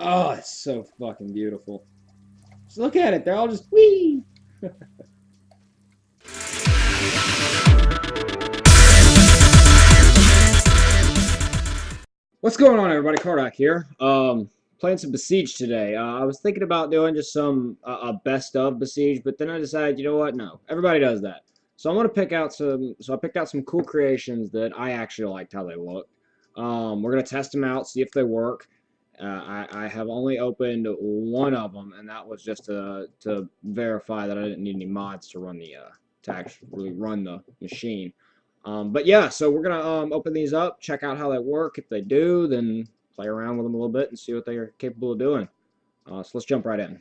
Oh, it's so fucking beautiful. Just look at it. They're all just wee. What's going on, everybody? Kardak here. Playing some Besiege today. I was thinking about doing just some a best of Besiege, but then I decided, you know what? No, everybody does that. So I'm gonna pick out some. So I picked out some cool creations that I actually liked how they looked. We're gonna test them out, see if they work. I have only opened one of them, and that was just to verify that I didn't need any mods to run the to actually run the machine. But yeah, so we're gonna open these up, check out how they work. If they do, then play around with them a little bit and see what they are capable of doing. So let's jump right in.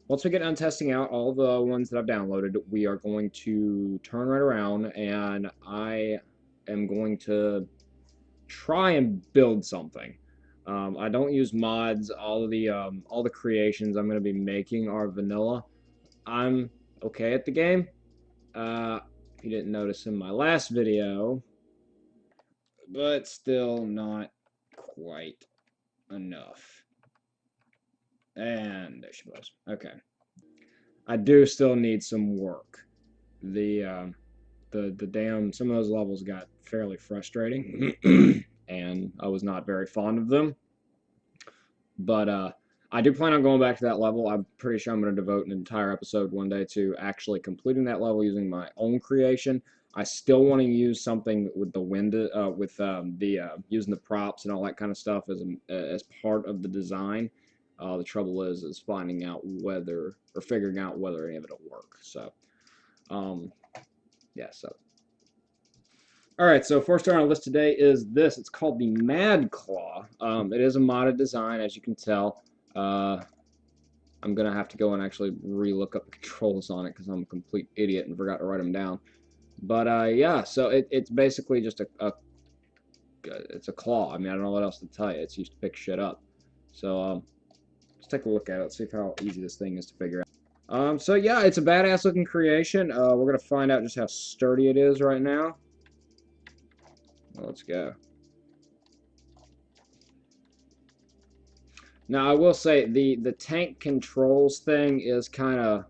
Once we get done testing out all the ones that I've downloaded, we are going to turn right around and I am going to try and build something. I don't use mods. All the creations I'm going to be making are vanilla. I'm okay at the game. If you didn't notice in my last video, but still not quite enough. And there she was. Okay. I do still need some work. The damn, some of those levels got fairly frustrating, and I was not very fond of them. But I do plan on going back to that level. I'm pretty sure I'm going to devote an entire episode one day to actually completing that level using my own creation. I still want to use something with the wind, using the props and all that kind of stuff as part of the design. The trouble is finding out whether or figuring out whether any of it will work. So, yeah. So, all right. So first on our list today is this. It's called the Mad Claw. It is a modded design, as you can tell. I'm gonna have to go and actually re-look up the controls on it because I'm a complete idiot and forgot to write them down. But yeah, so it's basically just it's a claw. I mean, I don't know what else to tell you. It's used to pick shit up. So let's take a look at it. Let's see how easy this thing is to figure out. So yeah, it's a badass looking creation. We're gonna find out just how sturdy it is right now. Well, let's go. Now, I will say the tank controls thing is kind of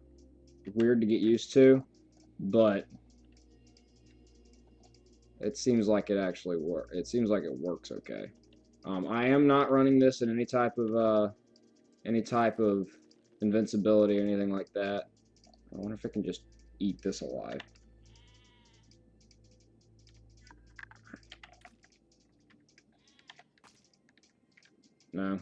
weird to get used to, but it seems like it actually works. It seems like it works okay. I am not running this in any type of invincibility or anything like that. I wonder if I can just eat this alive. No.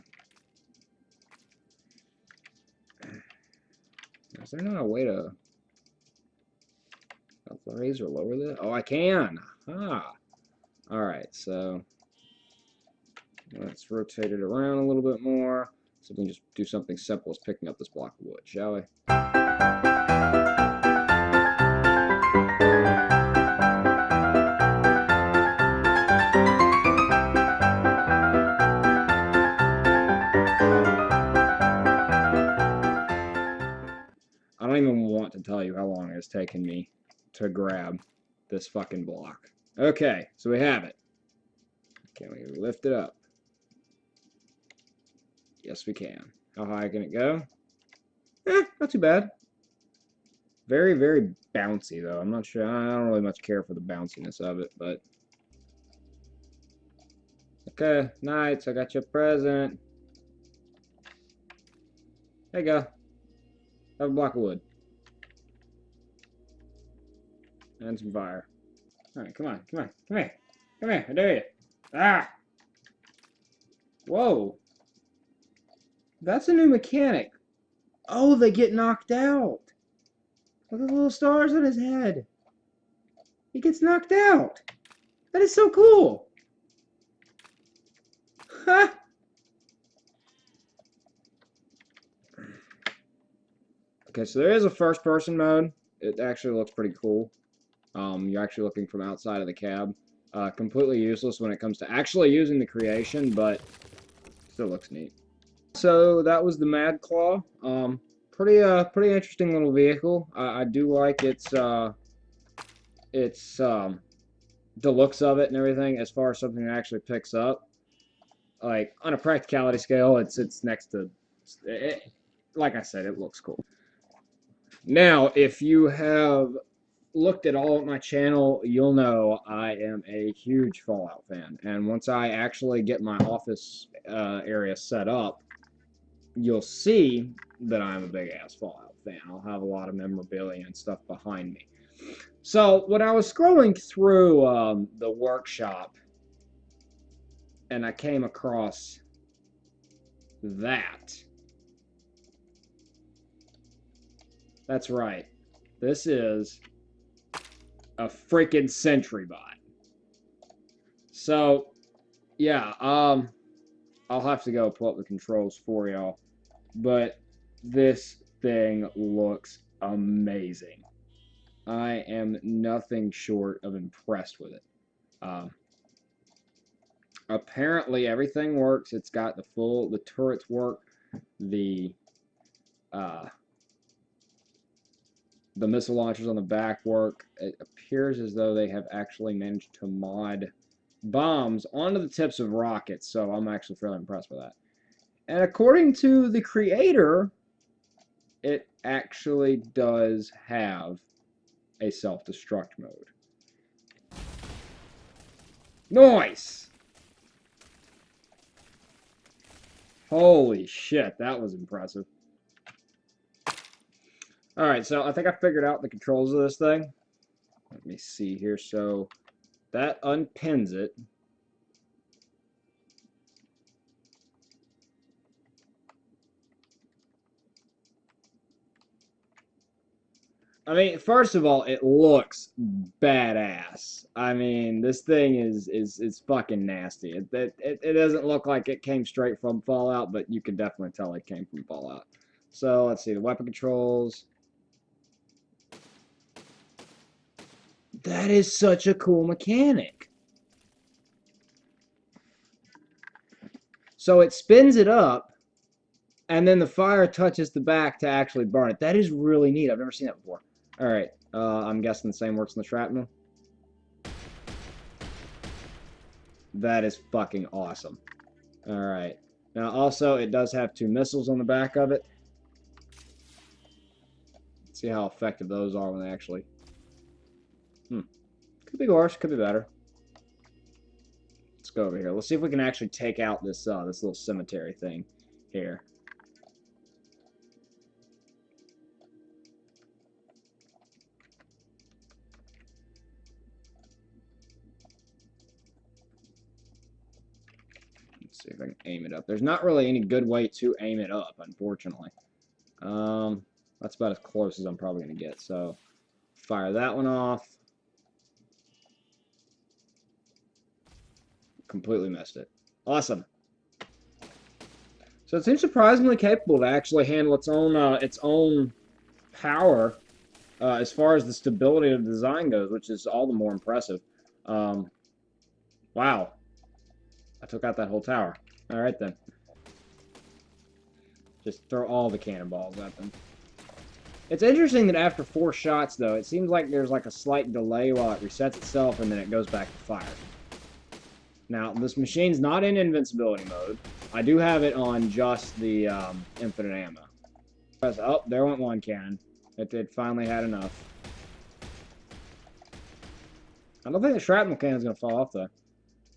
Is there not a way to raise or lower this? Oh, I can. Ah. All right, so let's rotate it around a little bit more so we can just do something simple as picking up this block of wood, shall we? I don't even want to tell you how long it's taken me to grab this fucking block. Okay, so we have it. Can we lift it up? Yes, we can. How high can it go? Not too bad. Very, very bouncy, though. I'm not sure. I don't really much care for the bounciness of it, but... Okay, Knights, I got you a present. There you go. Have a block of wood. And some fire. Alright, come on, come on, come here. Come here, I dare you. Ah! Whoa. That's a new mechanic. Oh, they get knocked out. Look at the little stars on his head. He gets knocked out. That is so cool. Ha! Okay, so there is a first-person mode. It actually looks pretty cool. You're actually looking from outside of the cab. Completely useless when it comes to actually using the creation, but still looks neat. So that was the Mad Claw. Pretty interesting little vehicle. I do like its the looks of it and everything as far as something that actually picks up. Like on a practicality scale, it's next to it, like I said, it looks cool. Now, if you have looked at all of my channel, you'll know I am a huge Fallout fan. And once I actually get my office area set up, you'll see that I'm a big ass Fallout fan. I'll have a lot of memorabilia and stuff behind me. So when I was scrolling through the workshop, and I came across that. That's right. This is a freaking Sentry Bot. So, yeah, I'll have to go pull up the controls for y'all. But this thing looks amazing. I am nothing short of impressed with it. Apparently everything works. It's got the turrets work, the missile launchers on the back work. It appears as though they have actually managed to mod bombs onto the tips of rockets, so I'm actually fairly impressed with that. And according to the creator, it actually does have a self-destruct mode. Nice! Holy shit, that was impressive. Alright, so I think I figured out the controls of this thing. Let me see here. So that unpins it. I mean, first of all, it looks badass. I mean, this thing is fucking nasty. It doesn't look like it came straight from Fallout, but you can definitely tell it came from Fallout. So let's see the weapon controls. That is such a cool mechanic. So it spins it up, and then the fire touches the back to actually burn it. That is really neat. I've never seen that before. All right, I'm guessing the same works in the shrapnel. That is fucking awesome. All right. Now, also, it does have 2 missiles on the back of it. Let's see how effective those are when they actually... Could be worse, could be better. Let's go over here. Let's see if we can actually take out this this little cemetery thing here. Let's see if I can aim it up. There's not really any good way to aim it up, unfortunately. That's about as close as I'm probably going to get. So, fire that one off. Completely missed it. Awesome. So it seems surprisingly capable to actually handle its own power as far as the stability of the design goes, which is all the more impressive. Wow. I took out that whole tower. All right, then. Just throw all the cannonballs at them. It's interesting that after 4 shots, though, it seems like there's like a slight delay while it resets itself, and then it goes back to fire. Now, this machine's not in invincibility mode. I do have it on just the infinite ammo. Oh, there went one cannon. It finally had enough. I don't think the shrapnel cannon's going to fall off, though.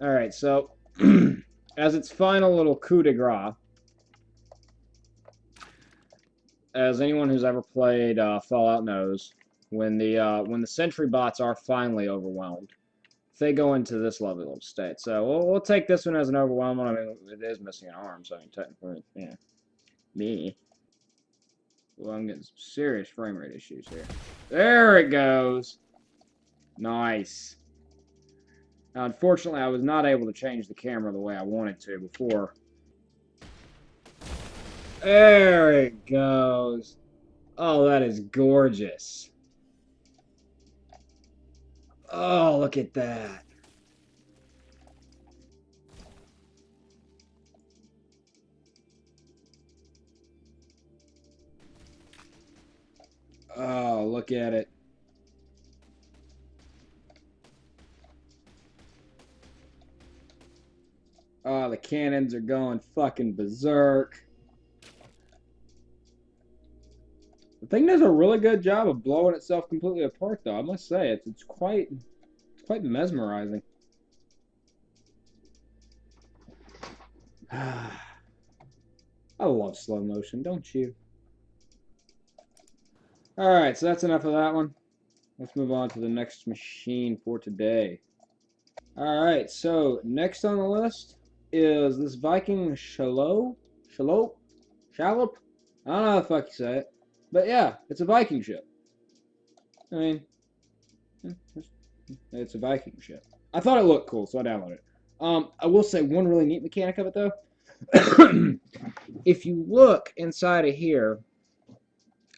Alright, so, as its final little coup de grace, as anyone who's ever played Fallout knows, when the Sentry Bots are finally overwhelmed, they go into this lovely little state. So we'll take this one as an overwhelming. I mean, it is missing an arm, so I mean, technically, yeah, me. Well, I'm getting some serious frame rate issues here. There it goes. Nice. Now, unfortunately, I was not able to change the camera the way I wanted to before. There it goes. Oh, that is gorgeous. Oh, look at that. Oh, look at it. Oh, the cannons are going fucking berserk. The thing does a really good job of blowing itself completely apart, though. I must say, it's quite mesmerizing. I love slow motion, don't you? Alright, so that's enough of that one. Let's move on to the next machine for today. Alright, so next on the list is this Viking Shallop? I don't know how the fuck you say it. But yeah, it's a Viking ship. I mean, it's a Viking ship. I thought it looked cool, so I downloaded it. I will say one really neat mechanic of it, though. If you look inside of here,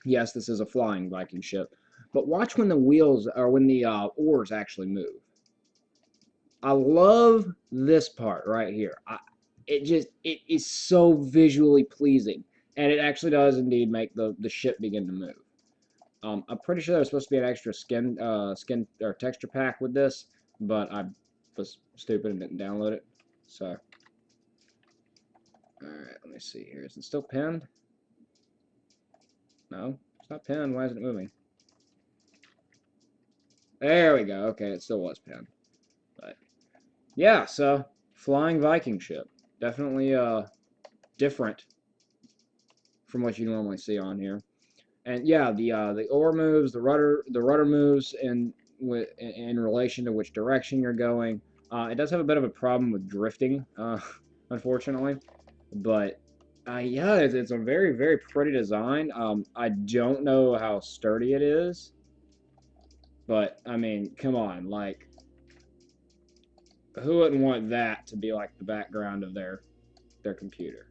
yes, this is a flying Viking ship, but watch when the wheels or when the oars actually move. I love this part right here. It is so visually pleasing, and it actually does indeed make the ship begin to move. I'm pretty sure there's supposed to be an extra skin or texture pack with this, but I was stupid and didn't download it. So, all right, let me see here. Is it still pinned? No, it's not pinned. Why isn't it moving? There we go. Okay, it still was pinned. But yeah, so flying Viking ship, definitely different from what you normally see on here. And yeah, the oar moves, the rudder moves in relation to which direction you're going. It does have a bit of a problem with drifting, unfortunately, but yeah, it's a very pretty design. I don't know how sturdy it is, but I mean, come on, like, who wouldn't want that to be like the background of their computer?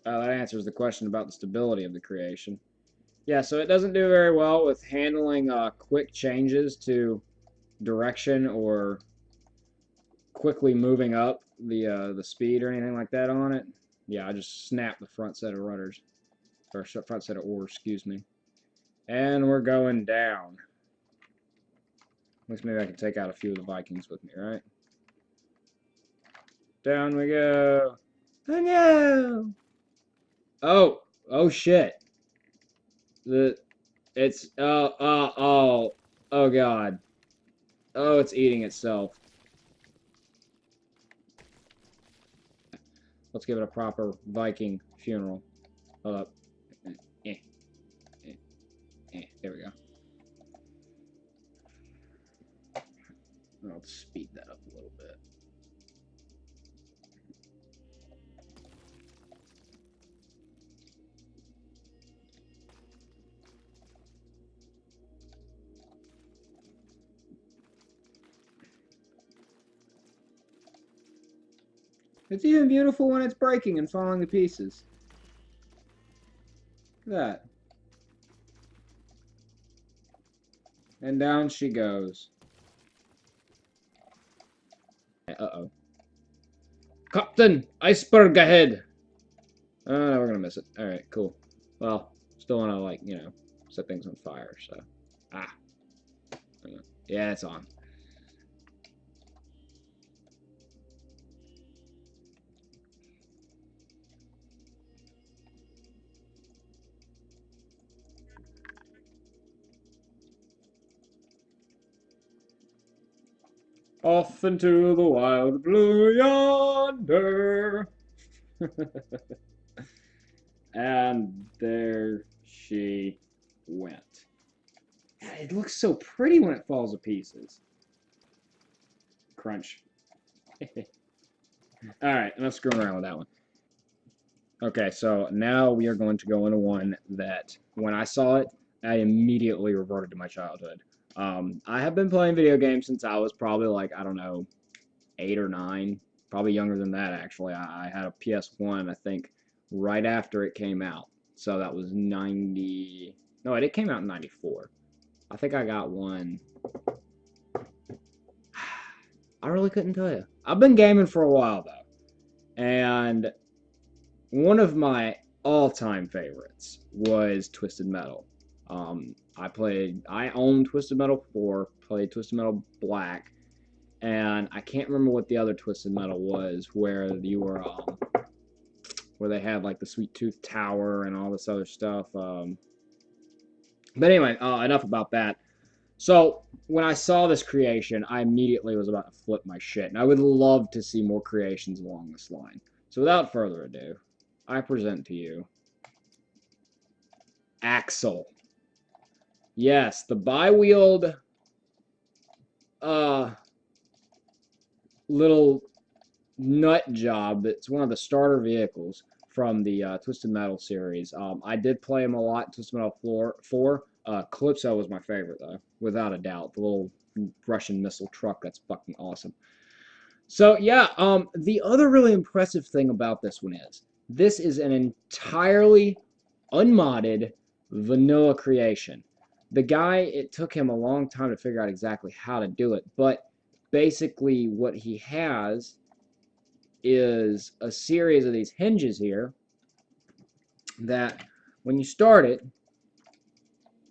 That answers the question about the stability of the creation. Yeah, so it doesn't do very well with handling quick changes to direction or quickly moving up the speed or anything like that on it. Yeah, I just snapped the front set of rudders, or front set of oars, excuse me. And we're going down. At least maybe I can take out a few of the Vikings with me, right? Down we go. Oh no! Oh shit. It's oh god. Oh, it's eating itself. Let's give it a proper Viking funeral. Hold up. There we go. I'll speed that up a little bit. It's even beautiful when it's breaking and falling to pieces. Look at that. And down she goes. Uh-oh. Captain! Iceberg ahead! Oh, no, we're gonna miss it. Alright, cool. Well, still wanna, like, you know, set things on fire, so. Ah. Yeah, it's on. Off into the wild blue yonder. And there she went. It looks so pretty when it falls to pieces. Crunch. Alright, enough screwing around with that one. Okay, so now we are going to go into one that, when I saw it, I immediately reverted to my childhood. I have been playing video games since I was probably like, I don't know, 8 or 9. Probably younger than that, actually. I had a PS1, I think, right after it came out. So that was 90... No, it came out in 94. I think I got one... I really couldn't tell you. I've been gaming for a while, though. And one of my all-time favorites was Twisted Metal. I own Twisted Metal 4, played Twisted Metal Black, and I can't remember what the other Twisted Metal was, where you were, where they had like the Sweet Tooth Tower and all this other stuff. But anyway, enough about that. So when I saw this creation, I immediately was about to flip my shit, and I would love to see more creations along this line. So without further ado, I present to you Axel. Yes, the bi-wheeled little nut job. It's one of the starter vehicles from the Twisted Metal series. I did play him a lot in Twisted Metal 4. Calypso was my favorite, though, without a doubt. The little Russian missile truck, that's fucking awesome. So, yeah, the other really impressive thing about this one is, this is an entirely unmodded vanilla creation. The guy, it took him a long time to figure out exactly how to do it, but basically what he has is a series of these hinges here that when you start it,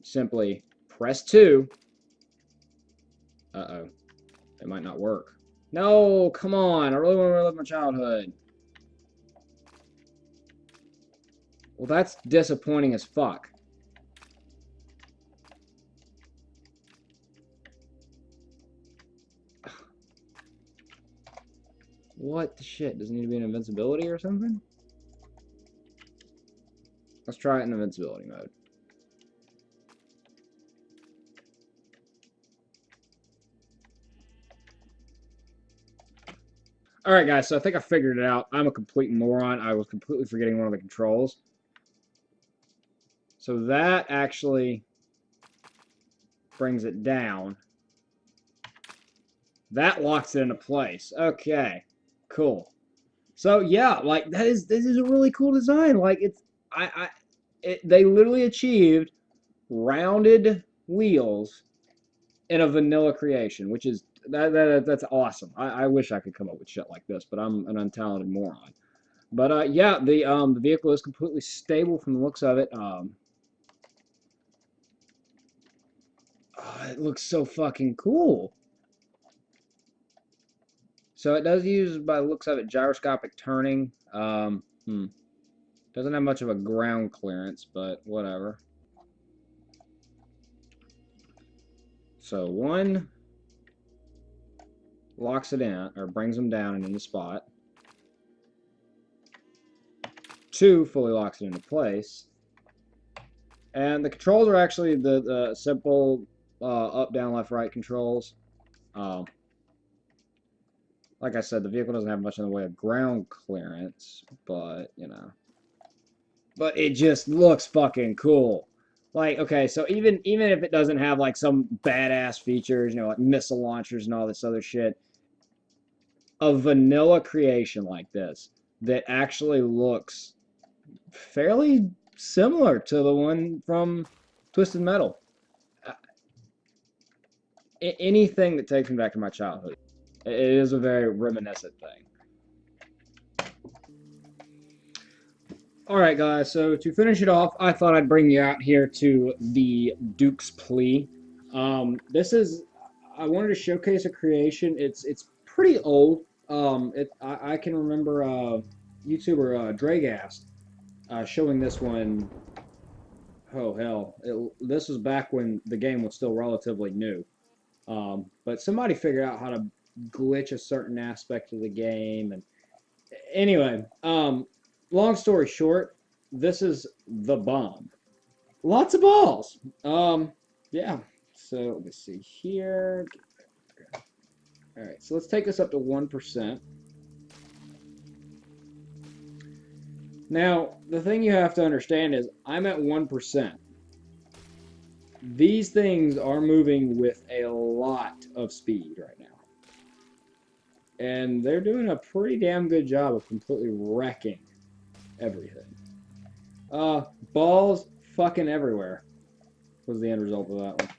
simply press 2. Uh-oh. It might not work. No, come on. I really want to relive my childhood. Well, that's disappointing as fuck. What the shit? Does it need to be in invincibility or something? Let's try it in invincibility mode. Alright guys, so I think I figured it out. I'm a complete moron. I was completely forgetting one of the controls. So that actually brings it down. That locks it into place. Okay, cool. So yeah, like this is a really cool design. Like they literally achieved rounded wheels in a vanilla creation, which is that's awesome. I wish I could come up with shit like this, but I'm an untalented moron. But yeah, the vehicle is completely stable from the looks of it. Oh, it looks so fucking cool. So it does use, by the looks of it, gyroscopic turning. Doesn't have much of a ground clearance, but whatever. So 1 locks it in, or brings them down and in the spot. 2 fully locks it into place. And the controls are actually the simple up, down, left, right controls. Like I said, the vehicle doesn't have much in the way of ground clearance, but, you know. But it just looks fucking cool. Like, okay, so even if it doesn't have, like, some badass features, you know, like missile launchers and all this other shit, a vanilla creation like this that actually looks fairly similar to the one from Twisted Metal. Anything that takes me back to my childhood. It is a very reminiscent thing. Alright guys, so to finish it off, I thought I'd bring you out here to the DukesPlea. This is, I wanted to showcase a creation. It's pretty old. I can remember YouTuber Dragast showing this one. Oh hell, this was back when the game was still relatively new. But somebody figured out how to glitch a certain aspect of the game, and anyway, long story short, this is the bomb. Lots of balls. Yeah. So let me see here. All right, so let's take this up to 1%. Now, the thing you have to understand is I'm at 1%. These things are moving with a lot of speed right now. And they're doing a pretty damn good job of completely wrecking everything. Balls fucking everywhere was the end result of that one.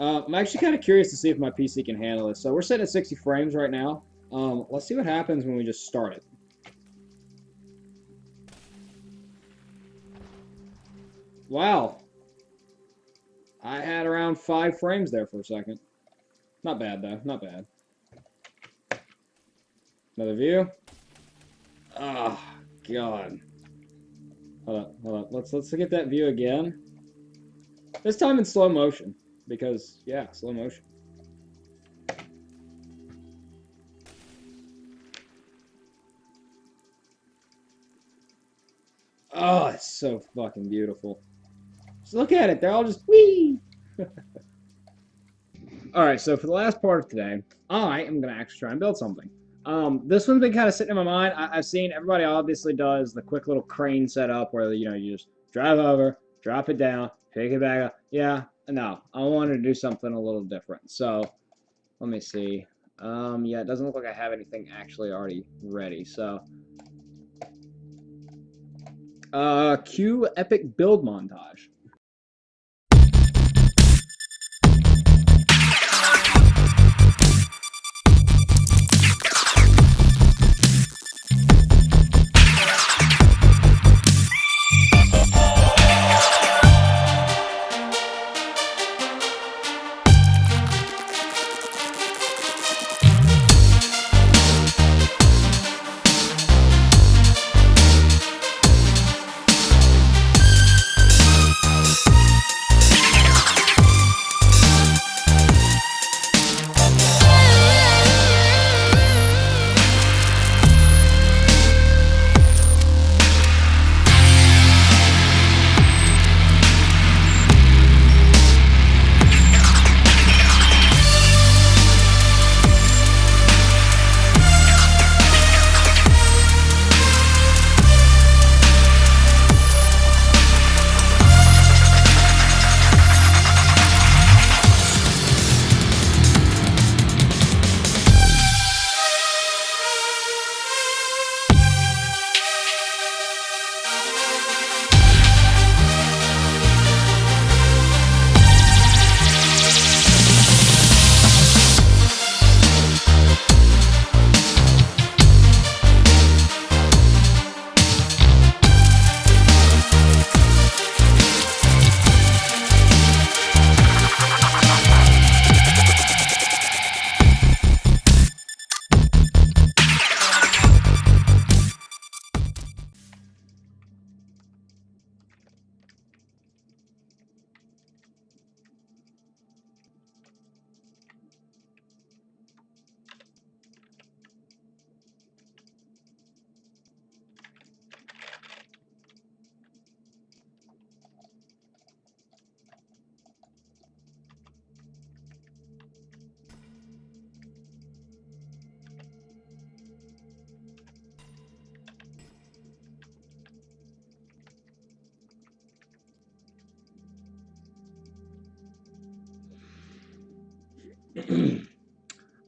I'm actually kind of curious to see if my PC can handle this. So we're sitting at 60 frames right now. Let's see what happens when we just start it. Wow. I had around 5 frames there for a second. Not bad, though. Not bad. Another view. Oh, God. Hold up, hold up. Let's get that view again. This time in slow motion. Because, yeah, slow motion. Oh, it's so fucking beautiful. Just look at it. They're all just wee. Alright, so for the last part of today, I am going to actually try and build something. This one's been kind of sitting in my mind. I've seen everybody obviously does the quick little crane setup where, you know, you just drive over, drop it down, pick it back up. Yeah, no, I wanted to do something a little different. So, let me see. Yeah, it doesn't look like I have anything actually already ready. So, cue epic build montage.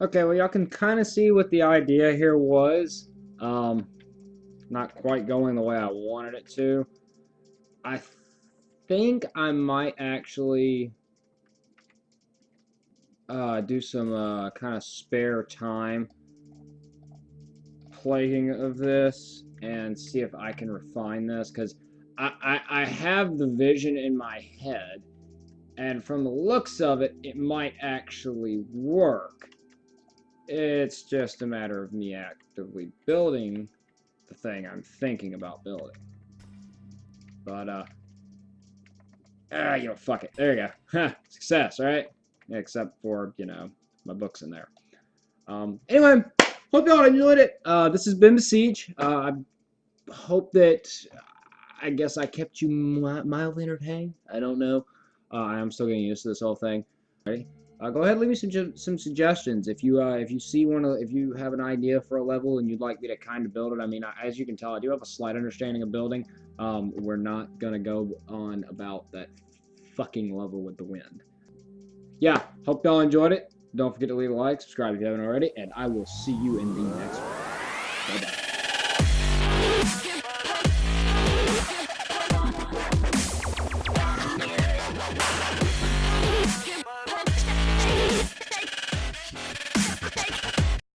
Okay, well, y'all can kind of see what the idea here was. Not quite going the way I wanted it to. I think I might actually do some kind of spare time playing of this and see if I can refine this, because I have the vision in my head, and from the looks of it, it might actually work. It's just a matter of me actively building the thing I'm thinking about building. But, you know, fuck it. There you go. Success, right? Except for, you know, my books in there. Anyway, hope y'all enjoyed it. This has been Besiege. I hope that, I guess I kept you mildly entertained. I don't know. I'm still getting used to this whole thing. Ready? Go ahead and leave me some suggestions. If you if you have an idea for a level and you'd like me to kind of build it. I mean, as you can tell, I do have a slight understanding of building. We're not gonna go on about that fucking level with the wind. Yeah, hope y'all enjoyed it. Don't forget to leave a like, subscribe if you haven't already, and I will see you in the next one. Bye-bye.